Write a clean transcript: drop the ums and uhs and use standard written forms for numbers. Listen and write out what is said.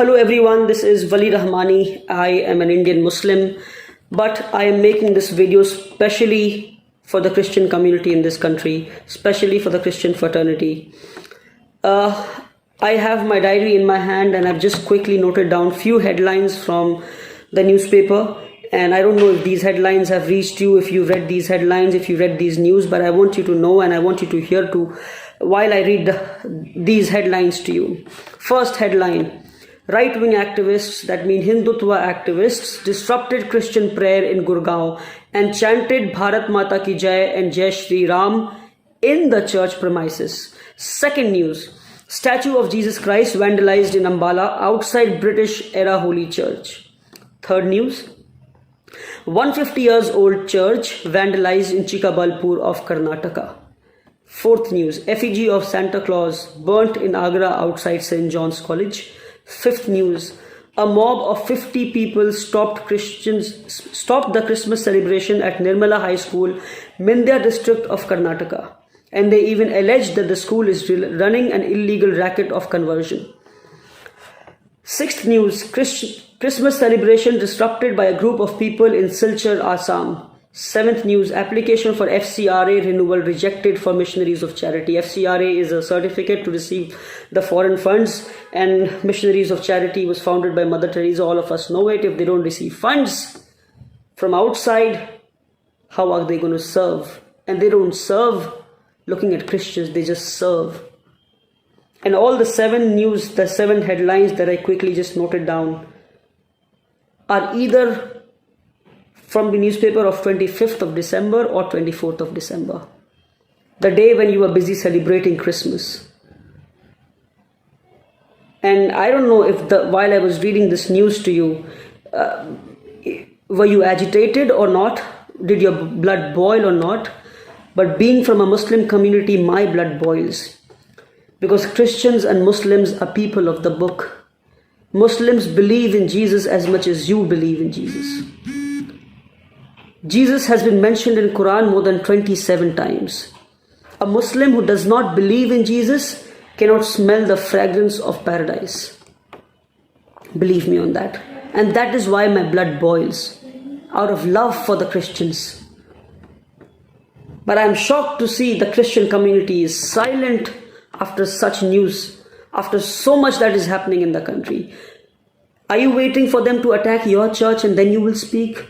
Hello everyone, this is Wali Rahmani. I am an Indian Muslim, but I am making this video specially for the Christian community in this country, especially for the Christian fraternity. I have my diary in my hand and I've just quickly noted down few headlines from the newspaper. And I don't know if these headlines have reached you, if you read these headlines, if you read these news, but I want you to know and I want you to hear too while I read these headlines to you. First headline: right-wing activists, that mean Hindutva activists, disrupted Christian prayer in Gurgaon and chanted Bharat Mata Ki Jai and Jai Shri Ram in the church premises. Second news: statue of Jesus Christ vandalized in Ambala outside British-era Holy Church. Third news: 150 years old church vandalized in Chikkabalpur of Karnataka. Fourth news: effigy of Santa Claus burnt in Agra outside St. John's College. Fifth news: a mob of 50 people stopped the Christmas celebration at Nirmala High School, Mindya district of Karnataka. And they even alleged that the school is running an illegal racket of conversion. Sixth news: Christmas celebration disrupted by a group of people in Silchar, Assam. Seventh news: application for FCRA renewal rejected for Missionaries of Charity. FCRA is a certificate to receive the foreign funds, and Missionaries of Charity was founded by Mother Teresa. All of us know it. If they don't receive funds from outside, how are they going to serve? And they don't serve looking at Christians, they just serve. And all the seven headlines that I quickly just noted down are either from the newspaper of 25th of December or 24th of December, the day when you were busy celebrating Christmas. And I don't know if while I was reading this news to you, were you agitated or not? Did your blood boil or not? But being from a Muslim community, my blood boils. Because Christians and Muslims are people of the book. Muslims believe in Jesus as much as you believe in Jesus. Jesus has been mentioned in Quran more than 27 times. A Muslim who does not believe in Jesus cannot smell the fragrance of paradise. Believe me on that. And that is why my blood boils, out of love for the Christians. But I am shocked to see the Christian community is silent after such news, after so much that is happening in the country. Are you waiting for them to attack your church and then you will speak?